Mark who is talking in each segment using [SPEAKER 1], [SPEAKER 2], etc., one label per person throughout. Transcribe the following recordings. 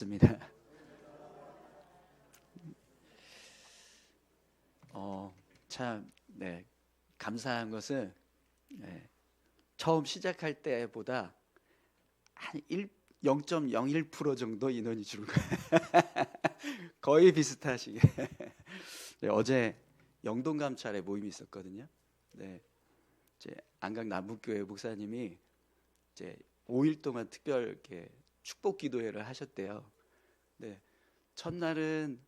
[SPEAKER 1] 습니다. 참, 네, 감사한 것은 처음 시작할 때보다 한 0.01% 정도 인원이 줄은 거예요. 거의 비슷하시게. 네, 어제 영동 감찰에 모임이 있었거든요. 네, 이제 안강 남북교회 목사님이 이제 5일 동안 특별 이렇게 축복 기도회를 하셨대요. 네, 첫날은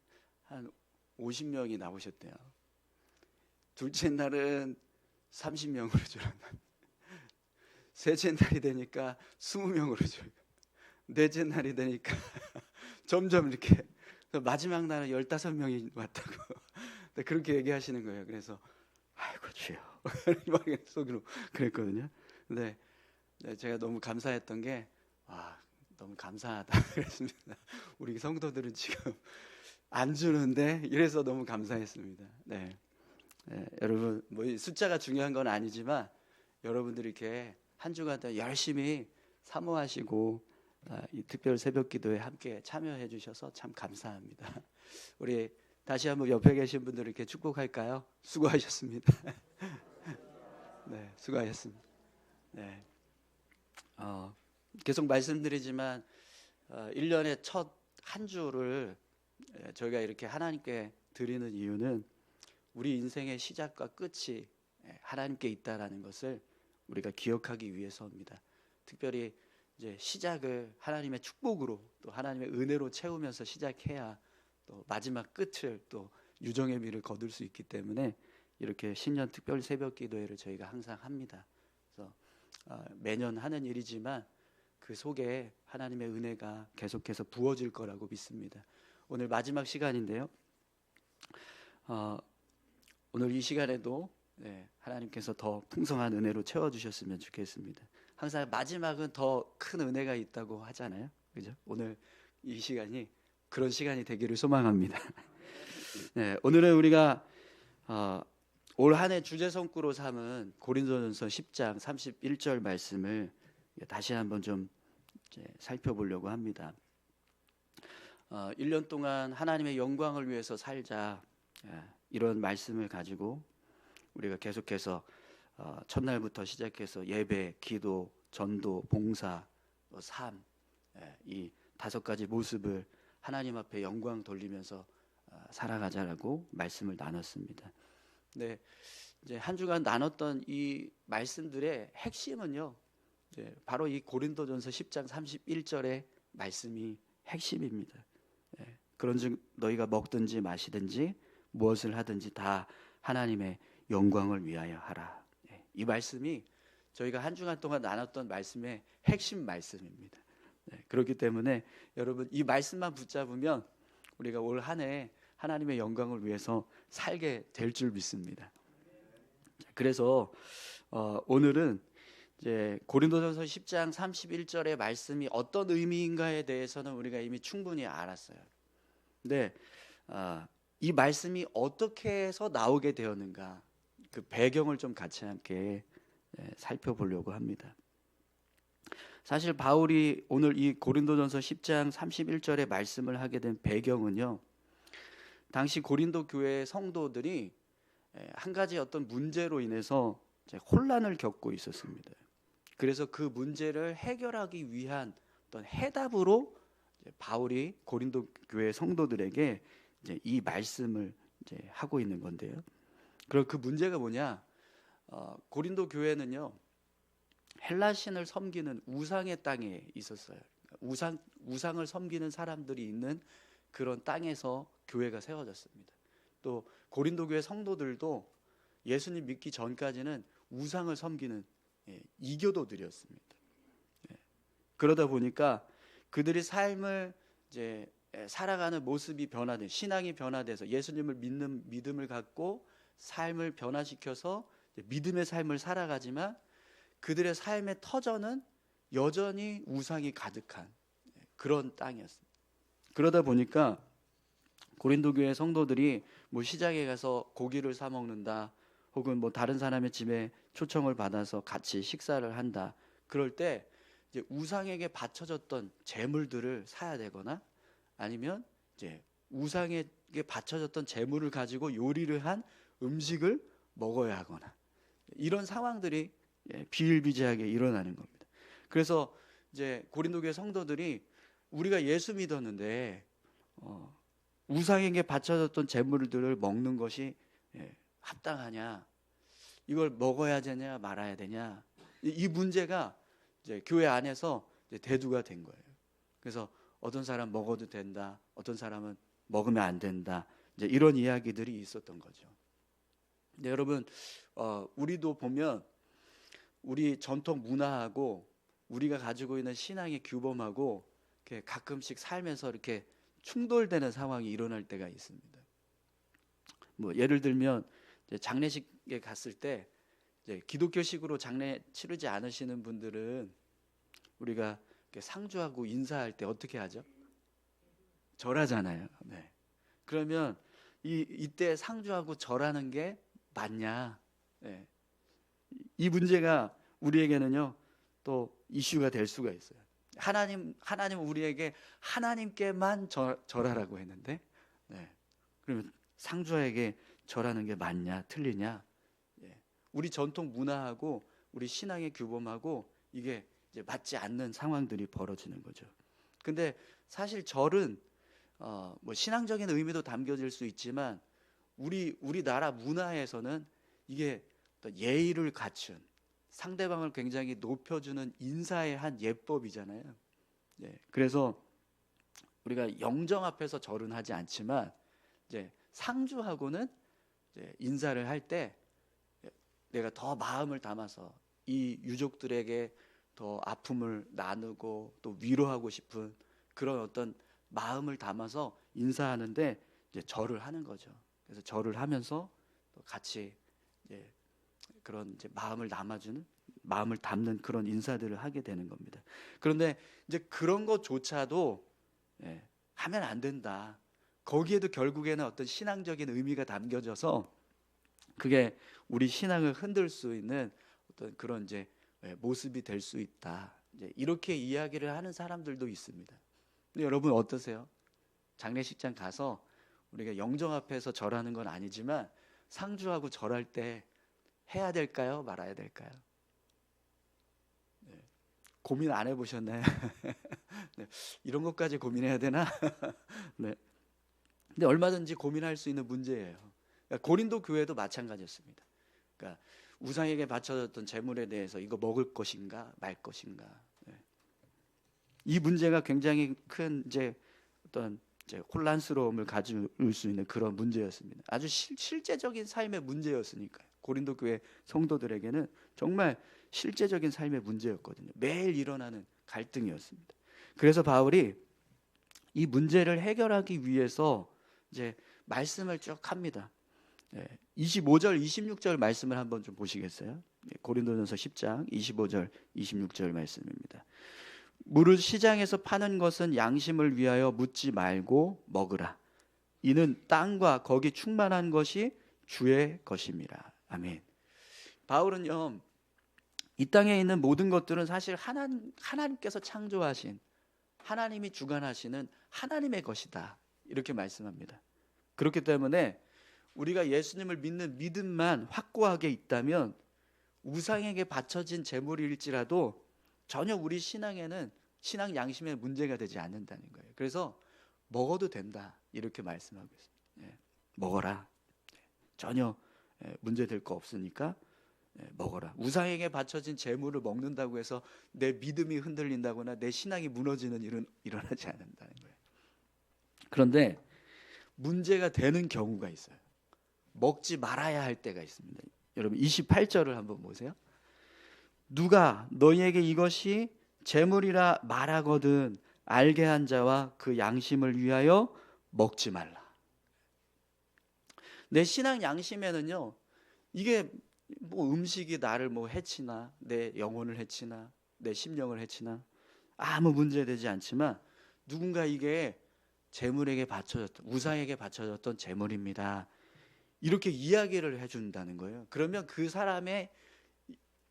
[SPEAKER 1] 한 50명이 나오셨대요. 둘째 날은 30명으로 줄었나. 셋째 날이 되니까 20명으로 줄고, 넷째 날이 되니까 점점 이렇게 마지막 날은 15명이 왔다고 그렇게 얘기하시는 거예요. 그래서 아이고 주여 막 속으로 그랬거든요. 근데 제가 너무 감사했던 게 너무 감사하다 그랬습니다. 우리 성도들은 지금 안 주는데 이래서 너무 감사했습니다. 네. 여러분 뭐 숫자가 중요한 건 아니지만 여러분들이 이렇게 한 주간 동안 열심히 사모하시고 이 특별 새벽 기도에 함께 참여해 주셔서 참 감사합니다. 우리 다시 한번 옆에 계신 분들 이렇게 축복할까요? 수고하셨습니다. 네, 수고하셨습니다. 네, 계속 말씀드리지만 1년의 첫 한 주를 저희가 이렇게 하나님께 드리는 이유는 우리 인생의 시작과 끝이 하나님께 있다라는 것을 우리가 기억하기 위해서입니다. 특별히 이제 시작을 하나님의 축복으로 또 하나님의 은혜로 채우면서 시작해야 또 마지막 끝을 또 유정의 미를 거둘 수 있기 때문에 이렇게 신년 특별 새벽 기도회를 저희가 항상 합니다. 그래서 매년 하는 일이지만 그 속에 하나님의 은혜가 계속해서 부어질 거라고 믿습니다. 오늘 마지막 시간인데요. 오늘 이 시간에도 하나님께서 더 풍성한 은혜로 채워주셨으면 좋겠습니다. 항상 마지막은 더 큰 은혜가 있다고 하잖아요. 그죠? 오늘 이 시간이 그런 시간이 되기를 소망합니다. 네, 오늘은 우리가 올 한 해 주제 성구로 삼은 고린도전서 10장 31절 말씀을 다시 한번 좀 살펴보려고 합니다. 1년 동안 하나님의 영광을 위해서 살자, 이런 말씀을 가지고 우리가 계속해서 첫날부터 시작해서 예배, 기도, 전도, 봉사, 삶, 이 5가지 모습을 하나님 앞에 영광 돌리면서 살아가자라고 말씀을 나눴습니다. 네, 이제 한 주간 나눴던 이 말씀들의 핵심은요, 바로 이 고린도전서 10장 31절의 말씀이 핵심입니다. 그런즉 너희가 먹든지 마시든지 무엇을 하든지 다 하나님의 영광을 위하여 하라. 이 말씀이 저희가 한 주간 동안 나눴던 말씀의 핵심 말씀입니다. 그렇기 때문에 여러분 이 말씀만 붙잡으면 우리가 올 한 해 하나님의 영광을 위해서 살게 될 줄 믿습니다. 그래서 오늘은 이제 고린도전서 10장 31절의 말씀이 어떤 의미인가에 대해서는 우리가 이미 충분히 알았어요. 근데 이 말씀이 어떻게 해서 나오게 되었는가, 그 배경을 좀 같이 함께 살펴보려고 합니다. 사실 바울이 오늘 이 고린도전서 10장 31절의 말씀을 하게 된 배경은요, 당시 고린도 교회의 성도들이 한 가지 어떤 문제로 인해서 혼란을 겪고 있었습니다. 그래서 그 문제를 해결하기 위한 어떤 해답으로 바울이 고린도 교회 성도들에게 이제 이 말씀을 이제 하고 있는 건데요. 그럼 그 문제가 뭐냐? 고린도 교회는요, 헬라신을 섬기는 우상의 땅에 있었어요. 우상을 섬기는 사람들이 있는 그런 땅에서 교회가 세워졌습니다. 또 고린도 교회 성도들도 예수님 믿기 전까지는 우상을 섬기는 이교도들이었습니다. 그러다 보니까 그들이 삶을 이제 살아가는 모습이 변화돼, 신앙이 변화돼서 예수님을 믿는 믿음을 갖고 삶을 변화시켜서 믿음의 삶을 살아가지만 그들의 삶의 터전은 여전히 우상이 가득한 그런 땅이었습니다. 그러다 보니까 고린도 교회 성도들이 뭐 시장에 가서 고기를 사 먹는다, 혹은 뭐 다른 사람의 집에 초청을 받아서 같이 식사를 한다, 그럴 때 이제 우상에게 바쳐졌던 재물들을 사야 되거나 아니면 이제 우상에게 바쳐졌던 제물을 가지고 요리를 한 음식을 먹어야 하거나, 이런 상황들이 비일비재하게 일어나는 겁니다. 그래서 이제 고린도 교회 성도들이 우리가 예수 믿었는데 우상에게 바쳐졌던 제물들을 먹는 것이 합당하냐, 이걸 먹어야 되냐 말아야 되냐, 이 문제가 이제 교회 안에서 이제 대두가 된 거예요. 그래서 어떤 사람 먹어도 된다, 어떤 사람은 먹으면 안 된다, 이제 이런 이야기들이 있었던 거죠. 근데 여러분, 우리도 보면 우리 전통 문화하고 우리가 가지고 있는 신앙의 규범하고 이렇게 가끔씩 살면서 이렇게 충돌되는 상황이 일어날 때가 있습니다. 뭐 예를 들면 이제 장례식에 갔을 때 이제 기독교식으로 장례 치르지 않으시는 분들은 우리가 이렇게 상주하고 인사할 때 어떻게 하죠? 절하잖아요. 네. 그러면 이때 상주하고 절하는 게 맞냐? 네. 이 문제가 우리에게는요 또 이슈가 될 수가 있어요. 하나님은 우리에게 하나님께만 절하라고 했는데, 그러면 상주에게 절하는 게 맞냐 틀리냐? 우리 전통 문화하고 우리 신앙의 규범하고 이게 이제 맞지 않는 상황들이 벌어지는 거죠. 근데 사실 절은 뭐 신앙적인 의미도 담겨질 수 있지만 우리나라 문화에서는 이게 예의를 갖춘, 상대방을 굉장히 높여주는 인사의 한 예법이잖아요. 그래서 우리가 영정 앞에서 절은 하지 않지만 이제 상주하고는 이제 인사를 할 때 내가 더 마음을 담아서 이 유족들에게 더 아픔을 나누고 또 위로하고 싶은 그런 어떤 마음을 담아서 인사하는데 이제 절을 하는 거죠. 그래서 절을 하면서 또 같이 이제 그런 이제 마음을 담는 그런 인사들을 하게 되는 겁니다. 그런데 이제 그런 것조차도 하면 안 된다. 거기에도 결국에는 어떤 신앙적인 의미가 담겨져서 그게 우리 신앙을 흔들 수 있는 어떤 그런 이제 모습이 될 수 있다. 이제 이렇게 이야기를 하는 사람들도 있습니다. 근데 여러분 어떠세요? 장례식장 가서 우리가 영정 앞에서 절하는 건 아니지만 상주하고 절할 때 해야 될까요? 말아야 될까요? 고민 안 해보셨나요? 이런 것까지 고민해야 되나? 네. 근데 얼마든지 고민할 수 있는 문제예요. 그러니까 고린도 교회도 마찬가지였습니다. 그러니까 우상에게 바쳐졌던 제물에 대해서 이거 먹을 것인가 말 것인가. 이 문제가 굉장히 큰 이제 어떤 혼란스러움을 가질 수 있는 그런 문제였습니다. 아주 실제적인 삶의 문제였으니까요. 고린도 교회 성도들에게는 정말 실제적인 삶의 문제였거든요. 매일 일어나는 갈등이었습니다. 그래서 바울이 이 문제를 해결하기 위해서 이제 말씀을 쭉 합니다. 25절, 26절 말씀을 한번 좀 보시겠어요? 고린도전서 10장 25절, 26절 말씀입니다. 무릇 시장에서 파는 것은 양심을 위하여 묻지 말고 먹으라. 이는 땅과 거기 충만한 것이 주의 것임이라. 아멘. 바울은요, 이 땅에 있는 모든 것들은 사실 하나님께서 창조하신, 하나님이 주관하시는 하나님의 것이다, 이렇게 말씀합니다. 그렇기 때문에 우리가 예수님을 믿는 믿음만 확고하게 있다면 우상에게 바쳐진 제물일지라도 전혀 우리 신앙에는, 신앙 양심에 문제가 되지 않는다는 거예요. 그래서 먹어도 된다, 이렇게 말씀하고 있습니다. 먹어라. 전혀 문제될 거 없으니까 먹어라. 우상에게 바쳐진 제물을 먹는다고 해서 내 믿음이 흔들린다거나 내 신앙이 무너지는 일은 일어나지 않는다는 거예요. 그런데 문제가 되는 경우가 있어요. 먹지 말아야 할 때가 있습니다. 여러분 28절을 한번 보세요. 누가 너희에게 이것이 제물이라 말하거든 알게 한 자와 그 양심을 위하여 먹지 말라. 내 신앙 양심에는요, 이게 뭐 음식이 나를 뭐 해치나 내 영혼을 해치나 내 심령을 해치나 아무 문제되지 않지만 누군가 이게 제물에게 바쳐졌던, 우상에게 바쳐졌던 제물입니다, 이렇게 이야기를 해준다는 거예요. 그러면 그 사람의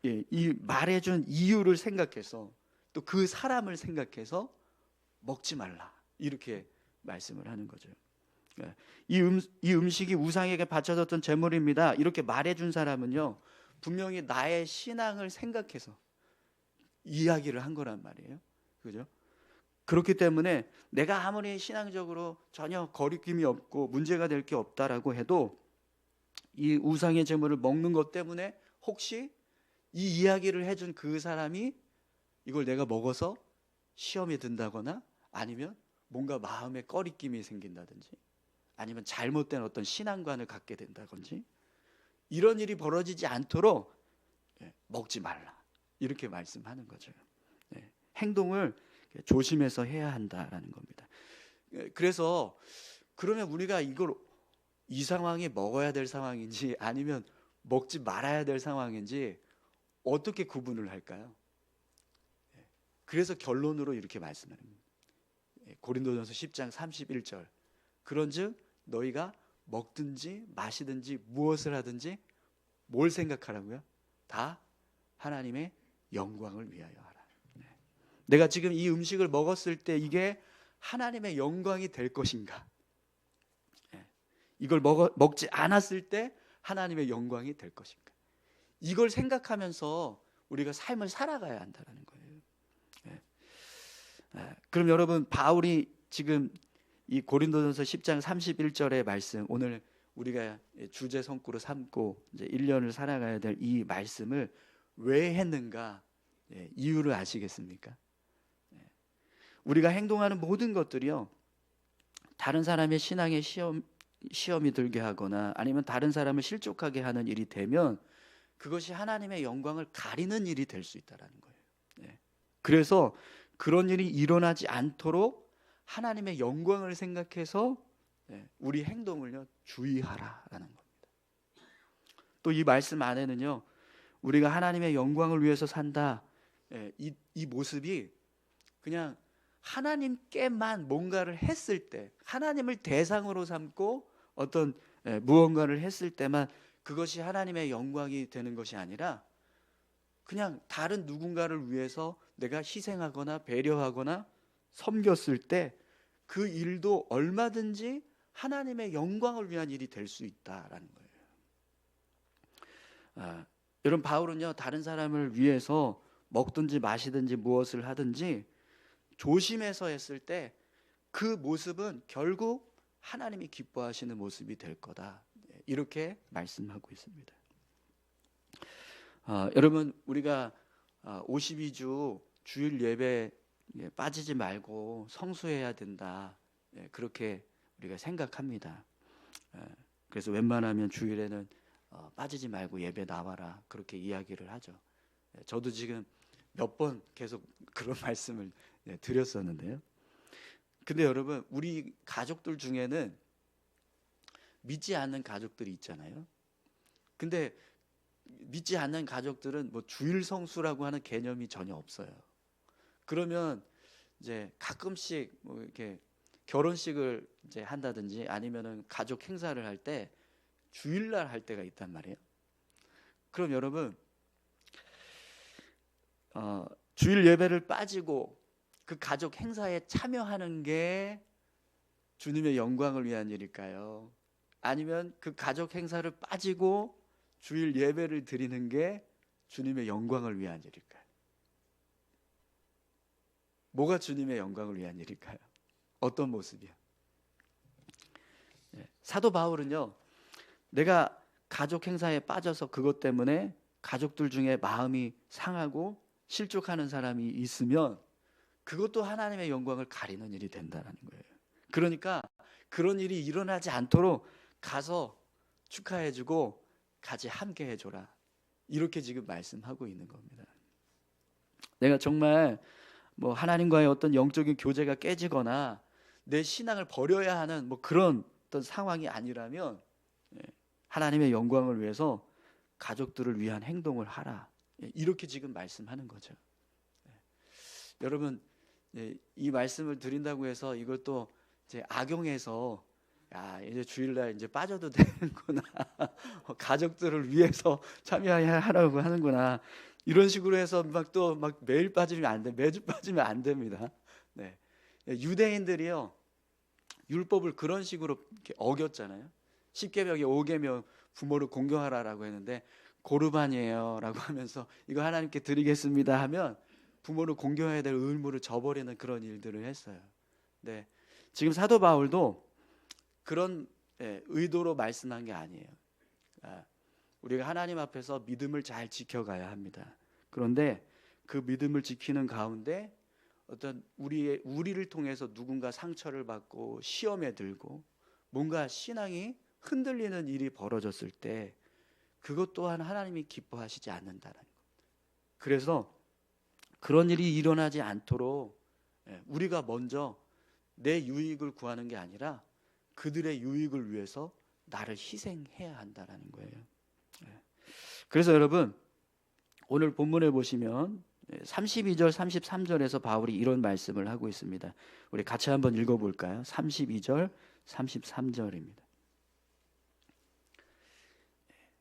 [SPEAKER 1] 이 말해준 이유를 생각해서 또 그 사람을 생각해서 먹지 말라, 이렇게 말씀을 하는 거죠. 이 음식이 우상에게 바쳐졌던 제물입니다. 이렇게 말해준 사람은요, 분명히 나의 신앙을 생각해서 이야기를 한 거란 말이에요. 그죠? 그렇기 때문에 내가 아무리 신앙적으로 전혀 거리낌이 없고 문제가 될 게 없다라고 해도 이 우상의 제물을 먹는 것 때문에 혹시 이 이야기를 해준 그 사람이 이걸 내가 먹어서 시험에 든다거나 아니면 뭔가 마음에 꺼리낌이 생긴다든지 아니면 잘못된 어떤 신앙관을 갖게 된다든지 이런 일이 벌어지지 않도록 먹지 말라 이렇게 말씀하는 거죠. 행동을 조심해서 해야 한다라는 겁니다. 그래서 그러면 우리가 이걸 이 상황이 먹어야 될 상황인지 아니면 먹지 말아야 될 상황인지 어떻게 구분을 할까요? 그래서 결론으로 이렇게 말씀합니다. 고린도전서 10장 31절 그런즉 너희가 먹든지 마시든지 무엇을 하든지 뭘 생각하라고요? 다 하나님의 영광을 위하여 하라. 내가 지금 이 음식을 먹었을 때 이게 하나님의 영광이 될 것인가? 이걸 먹지 않았을 때 하나님의 영광이 될 것인가? 이걸 생각하면서 우리가 삶을 살아가야 한다는 거예요. 그럼 여러분 바울이 지금 이 고린도전서 10장 31절의 말씀 오늘 우리가 주제 성구로 삼고 이제 1년을 살아가야 될 이 말씀을 왜 했는가? 이유를 아시겠습니까? 우리가 행동하는 모든 것들이요 다른 사람의 신앙에 시험이 들게 하거나 아니면 다른 사람을 실족하게 하는 일이 되면 그것이 하나님의 영광을 가리는 일이 될 수 있다는 거예요. 그래서 그런 일이 일어나지 않도록 하나님의 영광을 생각해서 우리 행동을요 주의하라라는 겁니다. 또 이 말씀 안에는요 우리가 하나님의 영광을 위해서 산다 이 모습이 그냥 하나님께만 뭔가를 했을 때 하나님을 대상으로 삼고 어떤 무언가를 했을 때만 그것이 하나님의 영광이 되는 것이 아니라 그냥 다른 누군가를 위해서 내가 희생하거나 배려하거나 섬겼을 때 그 일도 얼마든지 하나님의 영광을 위한 일이 될 수 있다라는 거예요. 여러분 바울은요 다른 사람을 위해서 먹든지 마시든지 무엇을 하든지 조심해서 했을 때 그 모습은 결국 하나님이 기뻐하시는 모습이 될 거다 이렇게 말씀하고 있습니다. 여러분 우리가 52주 주일 예배 빠지지 말고 성수해야 된다 그렇게 우리가 생각합니다. 그래서 웬만하면 주일에는 빠지지 말고 예배 나와라 그렇게 이야기를 하죠. 저도 지금 몇 번 계속 그런 말씀을 드렸었는데요. 근데 여러분 우리 가족들 중에는 믿지 않는 가족들이 있잖아요. 근데 믿지 않는 가족들은 뭐 주일 성수라고 하는 개념이 전혀 없어요. 그러면 이제 가끔씩 뭐 이렇게 결혼식을 이제 한다든지 아니면은 가족 행사를 할 때 주일날 할 때가 있단 말이에요. 그럼 여러분 주일 예배를 빠지고 그 가족 행사에 참여하는 게 주님의 영광을 위한 일일까요? 아니면 그 가족 행사를 빠지고 주일 예배를 드리는 게 주님의 영광을 위한 일일까요? 뭐가 주님의 영광을 위한 일일까요? 어떤 모습이요? 사도 바울은요 내가 가족 행사에 빠져서 그것 때문에 가족들 중에 마음이 상하고 실족하는 사람이 있으면 그것도 하나님의 영광을 가리는 일이 된다는 거예요. 그러니까 그런 일이 일어나지 않도록 가서 축하해주고 같이 함께 해줘라 이렇게 지금 말씀하고 있는 겁니다. 내가 정말 뭐 하나님과의 어떤 영적인 교제가 깨지거나 내 신앙을 버려야 하는 뭐 그런 어떤 상황이 아니라면 하나님의 영광을 위해서 가족들을 위한 행동을 하라 이렇게 지금 말씀하는 거죠. 여러분 이 말씀을 드린다고 해서 이것도 이제 악용해서 야 이제 주일날 이제 빠져도 되는구나 가족들을 위해서 참여하라고 하는구나 이런 식으로 해서 막 매일 빠지면 안 돼 매주 빠지면 안 됩니다. 유대인들이요 율법을 그런 식으로 이렇게 어겼잖아요. 10계명이 5계명 부모를 공경하라라고 했는데 고르반이에요라고 하면서 이거 하나님께 드리겠습니다 하면 부모를 공경해야 될 의무를 저버리는 그런 일들을 했어요. 네, 지금 사도 바울도 그런 의도로 말씀한 게 아니에요. 우리가 하나님 앞에서 믿음을 잘 지켜가야 합니다. 그런데 그 믿음을 지키는 가운데 어떤 우리를 통해서 누군가 상처를 받고 시험에 들고 뭔가 신앙이 흔들리는 일이 벌어졌을 때 그것 또한 하나님이 기뻐하시지 않는다는 것. 그래서 그런 일이 일어나지 않도록 우리가 먼저 내 유익을 구하는 게 아니라 그들의 유익을 위해서 나를 희생해야 한다는 거예요. 그래서 여러분 오늘 본문에 보시면 32절 33절에서 바울이 이런 말씀을 하고 있습니다. 우리 같이 한번 읽어볼까요? 32절 33절입니다.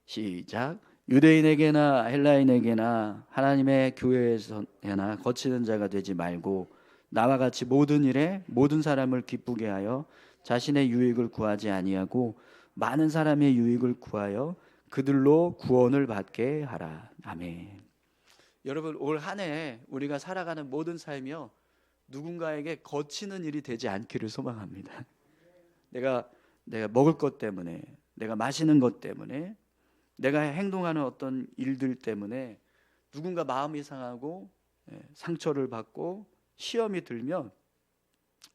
[SPEAKER 1] 시작. 유대인에게나 헬라인에게나 하나님의 교회에서나 거치는 자가 되지 말고 나와 같이 모든 일에 모든 사람을 기쁘게 하여 자신의 유익을 구하지 아니하고 많은 사람의 유익을 구하여 그들로 구원을 받게 하라. 아멘. 여러분 올 한 해 우리가 살아가는 모든 삶이요 누군가에게 거치는 일이 되지 않기를 소망합니다. 내가 먹을 것 때문에, 내가 마시는 것 때문에, 내가 행동하는 어떤 일들 때문에 누군가 마음이 상하고 상처를 받고 시험이 들면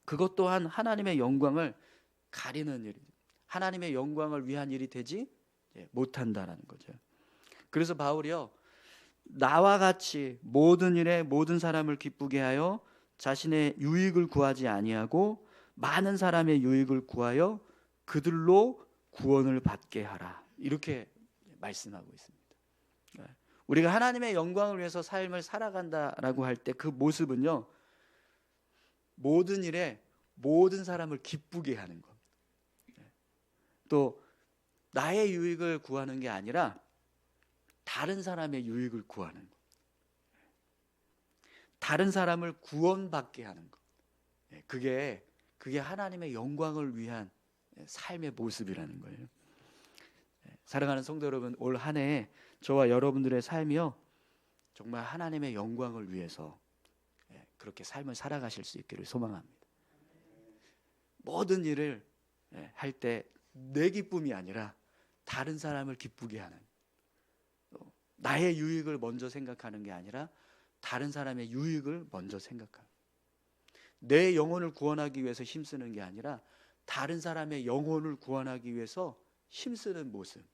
[SPEAKER 1] 그것 또한 하나님의 영광을 가리는 일, 하나님의 영광을 위한 일이 되지 못한다라는 거죠. 그래서 바울이요 나와 같이 모든 일에 모든 사람을 기쁘게 하여 자신의 유익을 구하지 아니하고 많은 사람의 유익을 구하여 그들로 구원을 받게 하라. 이렇게 말씀하고 있습니다. 우리가 하나님의 영광을 위해서 삶을 살아간다라고 할 때 그 모습은요 모든 일에 모든 사람을 기쁘게 하는 것. 또 나의 유익을 구하는 게 아니라 다른 사람의 유익을 구하는 것. 다른 사람을 구원받게 하는 것. 그게 하나님의 영광을 위한 삶의 모습이라는 거예요. 사랑하는 성도 여러분, 올 한 해 저와 여러분들의 삶이요 정말 하나님의 영광을 위해서 그렇게 삶을 살아가실 수 있기를 소망합니다. 모든 일을 할 때 내 기쁨이 아니라 다른 사람을 기쁘게 하는, 나의 유익을 먼저 생각하는 게 아니라 다른 사람의 유익을 먼저 생각하는, 내 영혼을 구원하기 위해서 힘쓰는 게 아니라 다른 사람의 영혼을 구원하기 위해서 힘쓰는 모습,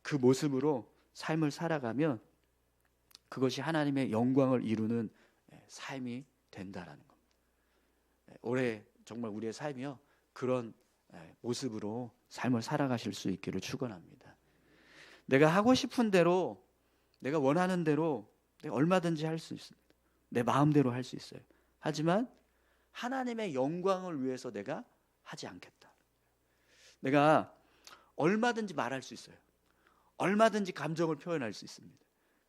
[SPEAKER 1] 그 모습으로 삶을 살아가면 그것이 하나님의 영광을 이루는 삶이 된다라는 겁니다. 올해 정말 우리의 삶이요 그런 모습으로 삶을 살아가실 수 있기를 축원합니다. 내가 하고 싶은 대로, 내가 원하는 대로 내가 얼마든지 할 수 있습니다. 내 마음대로 할 수 있어요. 하지만 하나님의 영광을 위해서 내가 하지 않겠다. 내가 얼마든지 말할 수 있어요. 얼마든지 감정을 표현할 수 있습니다.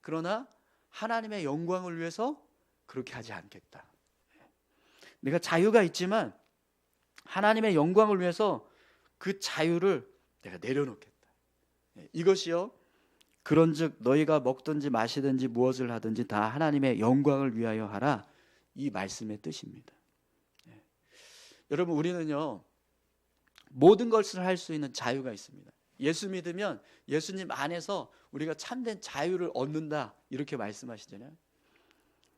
[SPEAKER 1] 그러나 하나님의 영광을 위해서 그렇게 하지 않겠다. 내가 자유가 있지만 하나님의 영광을 위해서 그 자유를 내가 내려놓겠다. 이것이요 그런즉 너희가 먹든지 마시든지 무엇을 하든지 다 하나님의 영광을 위하여 하라. 이 말씀의 뜻입니다. 여러분 우리는요 모든 것을 할 수 있는 자유가 있습니다. 예수 믿으면 예수님 안에서 우리가 참된 자유를 얻는다 이렇게 말씀하시잖아요.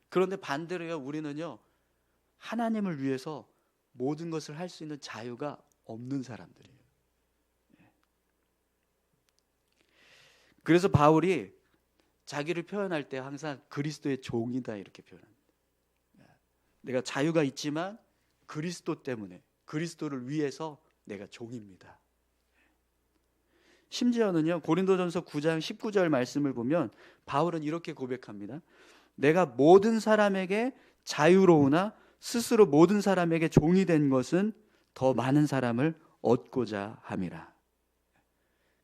[SPEAKER 1] 그런데 반대로요 우리는요 하나님을 위해서 모든 것을 할 수 있는 자유가 없는 사람들이에요. 그래서 바울이 자기를 표현할 때 항상 그리스도의 종이다 이렇게 표현합니다. 내가 자유가 있지만 그리스도 때문에, 그리스도를 위해서 내가 종입니다. 심지어는요 고린도전서 9장 19절 말씀을 보면 바울은 이렇게 고백합니다. 내가 모든 사람에게 자유로우나 스스로 모든 사람에게 종이 된 것은 더 많은 사람을 얻고자 함이라.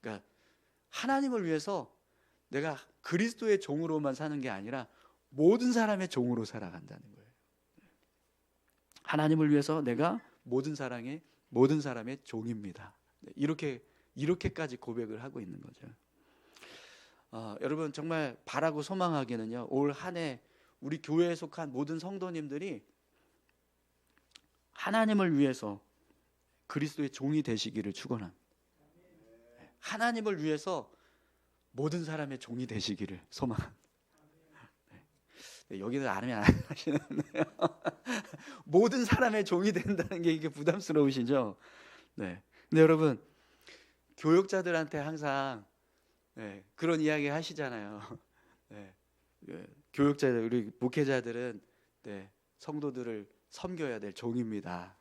[SPEAKER 1] 그러니까 하나님을 위해서 내가 그리스도의 종으로만 사는 게 아니라 모든 사람의 종으로 살아간다는 거예요. 하나님을 위해서 내가 모든 사람의 종입니다. 이렇게까지 고백을 하고 있는 거죠. 여러분 정말 바라고 소망하기는요, 올 한 해 우리 교회에 속한 모든 성도님들이 하나님을 위해서 그리스도의 종이 되시기를 축원합니다. 하나님을 위해서 모든 사람의 종이 되시기를 소망합니다. 여기는 아멘 안 하시는데요. 모든 사람의 종이 된다는 게 이게 부담스러우시죠? 네. 근데 여러분 교육자들한테 항상 그런 이야기 하시잖아요. 교육자들, 우리 목회자들은 성도들을 섬겨야 될 종입니다.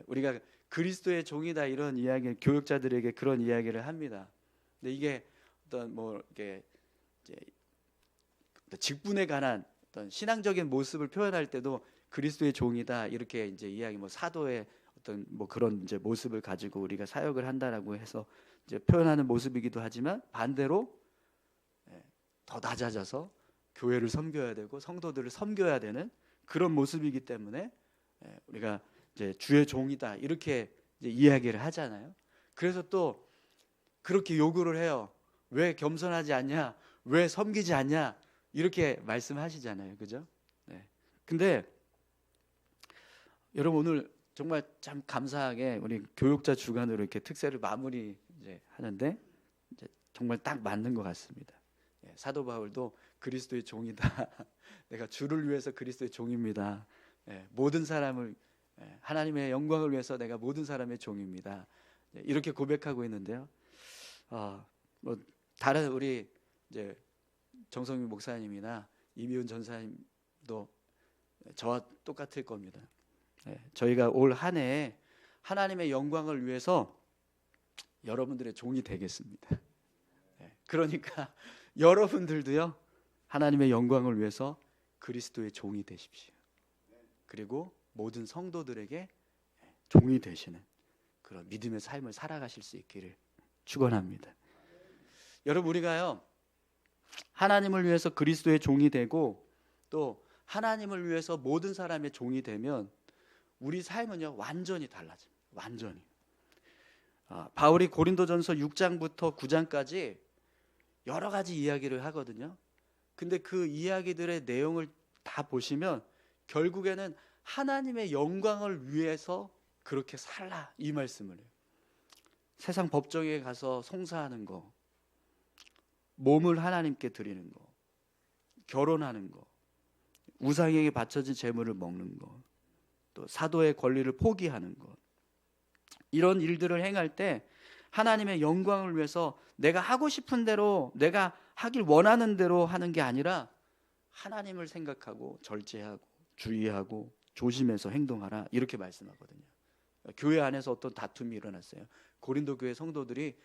[SPEAKER 1] 우리가 그리스도의 종이다, 이런 이야기, 교육자들에게 그런 이야기를 합니다. 근데 이게 어떤 이렇게 이제 직분에 관한 어떤 신앙적인 모습을 표현할 때도 그리스도의 종이다, 이렇게 이제 이야기, 사도의 어떤 그런 이제 모습을 가지고 우리가 사역을 한다라고 해서 이제 표현하는 모습이기도 하지만, 반대로 더 낮아져서 교회를 섬겨야 되고 성도들을 섬겨야 되는 그런 모습이기 때문에 우리가 이제 주의 종이다, 이렇게 이제 이야기를 하잖아요. 그래서 또 그렇게 요구를 해요. 왜 겸손하지 않냐? 왜 섬기지 않냐? 이렇게 말씀하시잖아요. 그죠? 근데 여러분 오늘 정말 참 감사하게 우리 교육자 주간으로 이렇게 특세를 마무리 이제 하는데 이제 정말 딱 맞는 것 같습니다. 사도 바울도 그리스도의 종이다. 내가 주를 위해서 그리스도의 종입니다. 모든 사람을, 하나님의 영광을 위해서 내가 모든 사람의 종입니다. 이렇게 고백하고 있는데요. 다른 우리 이제 정성민 목사님이나 이미훈 전사님도 저와 똑같을 겁니다. 저희가 올 한 해 하나님의 영광을 위해서 여러분들의 종이 되겠습니다. 그러니까 여러분들도요, 하나님의 영광을 위해서 그리스도의 종이 되십시오. 그리고 모든 성도들에게 종이 되시는 그런 믿음의 삶을 살아가실 수 있기를 축원합니다. 여러분 우리가요, 하나님을 위해서 그리스도의 종이 되고 또 하나님을 위해서 모든 사람의 종이 되면 우리 삶은요 완전히 달라집니다. 완전히. 바울이 고린도전서 6장부터 9장까지 여러 가지 이야기를 하거든요. 근데 그 이야기들의 내용을 다 보시면 결국에는 하나님의 영광을 위해서 그렇게 살라, 이 말씀을 해요. 세상 법정에 가서 송사하는 거, 몸을 하나님께 드리는 거, 결혼하는 거, 우상에게 바쳐진 재물을 먹는 거, 또 사도의 권리를 포기하는 것, 이런 일들을 행할 때 하나님의 영광을 위해서 내가 하고 싶은 대로, 내가 하길 원하는 대로 하는 게 아니라 하나님을 생각하고 절제하고 주의하고 조심해서 행동하라, 이렇게 말씀하거든요. 교회 안에서 어떤 다툼이 일어났어요. 고린도 교회 성도들이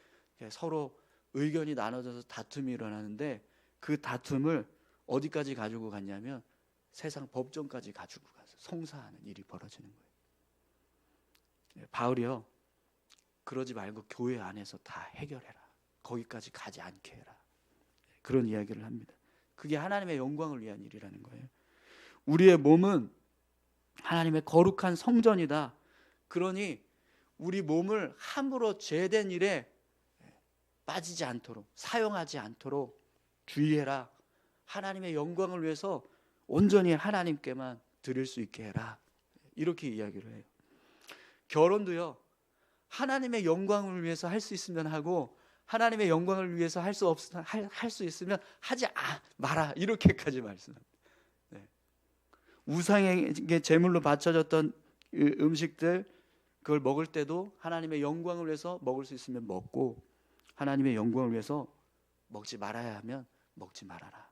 [SPEAKER 1] 서로 의견이 나눠져서 다툼이 일어나는데 그 다툼을 어디까지 가지고 갔냐면 세상 법정까지 가지고 가서 송사하는 일이 벌어지는 거예요. 바울이요, 그러지 말고 교회 안에서 다 해결해라, 거기까지 가지 않게 해라, 그런 이야기를 합니다. 그게 하나님의 영광을 위한 일이라는 거예요. 우리의 몸은 하나님의 거룩한 성전이다. 그러니 우리 몸을 함부로 죄된 일에 빠지지 않도록, 사용하지 않도록 주의해라. 하나님의 영광을 위해서 온전히 하나님께만 드릴 수 있게 해라, 이렇게 이야기를 해요. 결혼도요, 하나님의 영광을 위해서 할 수 있으면 하고 하나님의 영광을 위해서 할 수 있으면 하지 마라, 이렇게까지 말씀합니다. 우상에게 제물로 바쳐졌던 음식들, 그걸 먹을 때도 하나님의 영광을 위해서 먹을 수 있으면 먹고 하나님의 영광을 위해서 먹지 말아야 하면 먹지 말아라.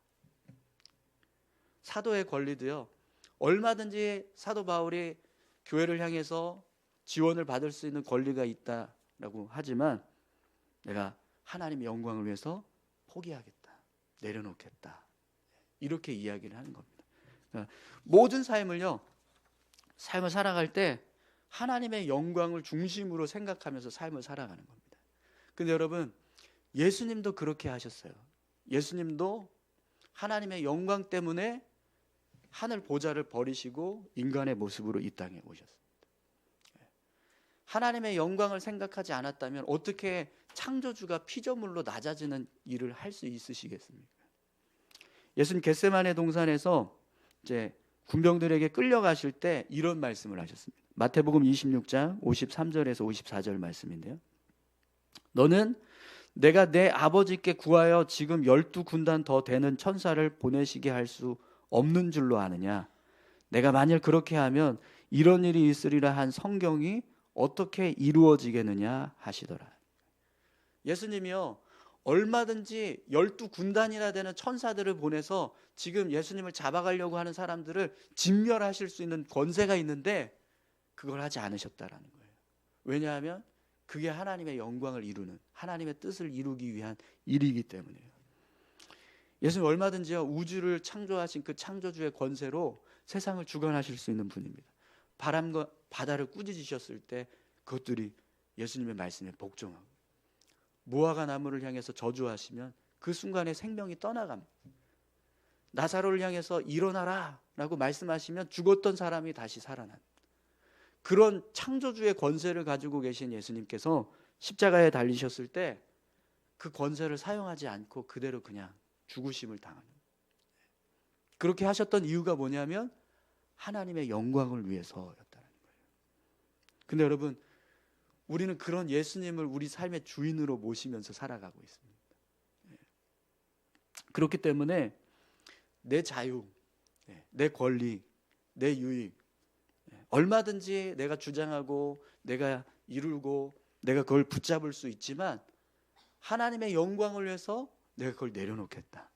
[SPEAKER 1] 사도의 권리도요, 얼마든지 사도 바울이 교회를 향해서 지원을 받을 수 있는 권리가 있다라고 하지만 내가 하나님의 영광을 위해서 포기하겠다, 내려놓겠다, 이렇게 이야기를 하는 겁니다. 그러니까 모든 삶을 살아갈 때 하나님의 영광을 중심으로 생각하면서 삶을 살아가는 겁니다. 근데 여러분, 예수님도 그렇게 하셨어요. 예수님도 하나님의 영광 때문에 하늘 보좌를 버리시고 인간의 모습으로 이 땅에 오셨습니다. 하나님의 영광을 생각하지 않았다면 어떻게 창조주가 피조물로 낮아지는 일을 할 수 있으시겠습니까? 예수님 겟세마네 동산에서 이제 군병들에게 끌려가실 때 이런 말씀을 하셨습니다. 마태복음 26장 53절에서 54절 말씀인데요. 너는 내가 내 아버지께 구하여 지금 12군단 더 되는 천사를 보내시게 할 수 없는 줄로 아느냐? 내가 만일 그렇게 하면 이런 일이 있으리라 한 성경이 어떻게 이루어지겠느냐 하시더라. 예수님이요, 얼마든지 12군단이나 되는 천사들을 보내서 지금 예수님을 잡아가려고 하는 사람들을 진멸하실 수 있는 권세가 있는데 그걸 하지 않으셨다라는 거예요. 왜냐하면 그게 하나님의 영광을 이루는, 하나님의 뜻을 이루기 위한 일이기 때문이에요. 예수님 얼마든지요, 우주를 창조하신 그 창조주의 권세로 세상을 주관하실 수 있는 분입니다. 바람과 바다를 꾸짖으셨을 때 그것들이 예수님의 말씀에 복종하고, 무화과 나무를 향해서 저주하시면 그 순간에 생명이 떠나갑니다. 나사로를 향해서 일어나라 라고 말씀하시면 죽었던 사람이 다시 살아납니다. 그런 창조주의 권세를 가지고 계신 예수님께서 십자가에 달리셨을 때 그 권세를 사용하지 않고 그대로 그냥 죽으심을 당합니다. 그렇게 하셨던 이유가 뭐냐면 하나님의 영광을 위해서였다는 거예요. 근데 여러분, 우리는 그런 예수님을 우리 삶의 주인으로 모시면서 살아가고 있습니다. 그렇기 때문에 내 자유, 내 권리, 내 유익, 얼마든지 내가 주장하고 내가 이루고 내가 그걸 붙잡을 수 있지만 하나님의 영광을 위해서 내가 그걸 내려놓겠다.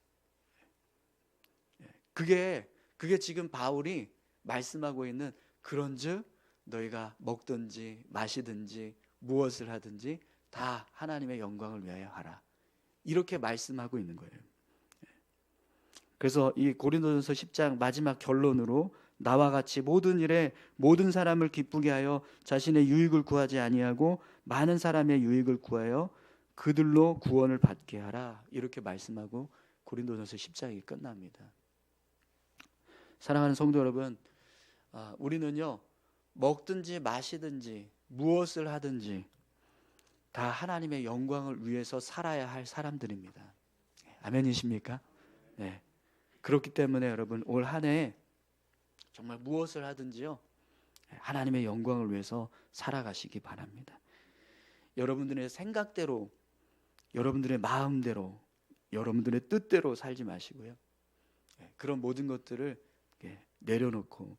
[SPEAKER 1] 그게 지금 바울이 말씀하고 있는 그런즉 너희가 먹든지 마시든지 무엇을 하든지 다 하나님의 영광을 위하여 하라. 이렇게 말씀하고 있는 거예요. 그래서 이 고린도전서 10장 마지막 결론으로 나와 같이 모든 일에 모든 사람을 기쁘게 하여 자신의 유익을 구하지 아니하고 많은 사람의 유익을 구하여 그들로 구원을 받게 하라. 이렇게 말씀하고 고린도전서 10장이 끝납니다. 사랑하는 성도 여러분, 우리는요, 먹든지 마시든지 무엇을 하든지 다 하나님의 영광을 위해서 살아야 할 사람들입니다. 아멘이십니까? 네. 그렇기 때문에 여러분, 올 한 해 정말 무엇을 하든지요, 하나님의 영광을 위해서 살아가시기 바랍니다. 여러분들의 생각대로, 여러분들의 마음대로, 여러분들의 뜻대로 살지 마시고요, 그런 모든 것들을 내려놓고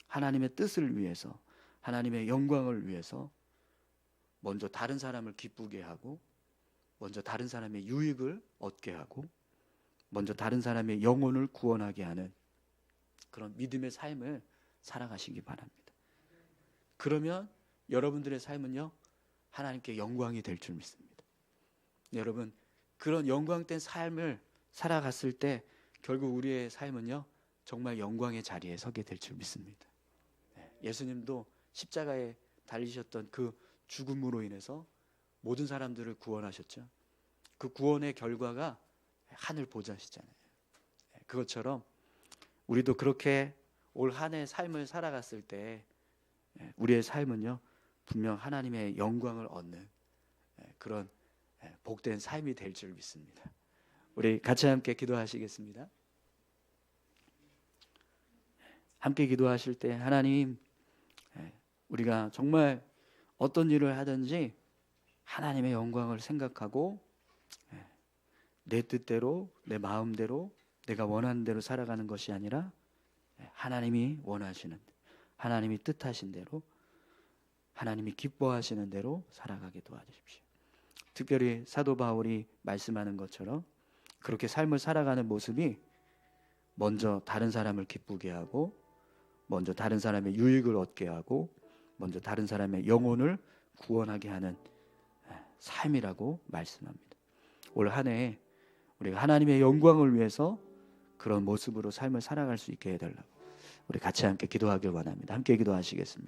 [SPEAKER 1] 하나님의 뜻을 위해서, 하나님의 영광을 위해서 먼저 다른 사람을 기쁘게 하고, 먼저 다른 사람의 유익을 얻게 하고, 먼저 다른 사람의 영혼을 구원하게 하는 그런 믿음의 삶을 살아가시기 바랍니다. 그러면 여러분들의 삶은요, 하나님께 영광이 될 줄 믿습니다. 여러분, 그런 영광된 삶을 살아갔을 때 결국 우리의 삶은요, 정말 영광의 자리에 서게 될 줄 믿습니다. 예수님도 십자가에 달리셨던 그 죽음으로 인해서 모든 사람들을 구원하셨죠. 그 구원의 결과가 하늘 보좌시잖아요. 그것처럼 우리도 그렇게 올 한 해 삶을 살아갔을 때 우리의 삶은요, 분명 하나님의 영광을 얻는 그런 복된 삶이 될 줄 믿습니다. 우리 같이 함께 기도하시겠습니다. 함께 기도하실 때, 하나님, 우리가 정말 어떤 일을 하든지 하나님의 영광을 생각하고 내 뜻대로, 내 마음대로, 내가 원하는 대로 살아가는 것이 아니라 하나님이 원하시는, 하나님이 뜻하신 대로, 하나님이 기뻐하시는 대로 살아가게 도와주십시오. 특별히 사도 바울이 말씀하는 것처럼 그렇게 삶을 살아가는 모습이 먼저 다른 사람을 기쁘게 하고, 먼저 다른 사람의 유익을 얻게 하고, 먼저 다른 사람의 영혼을 구원하게 하는 삶이라고 말씀합니다. 올 한 해 우리가 하나님의 영광을 위해서 그런 모습으로 삶을 살아갈 수 있게 해달라고 우리 같이 함께 기도하길 원합니다. 함께 기도하시겠습니다.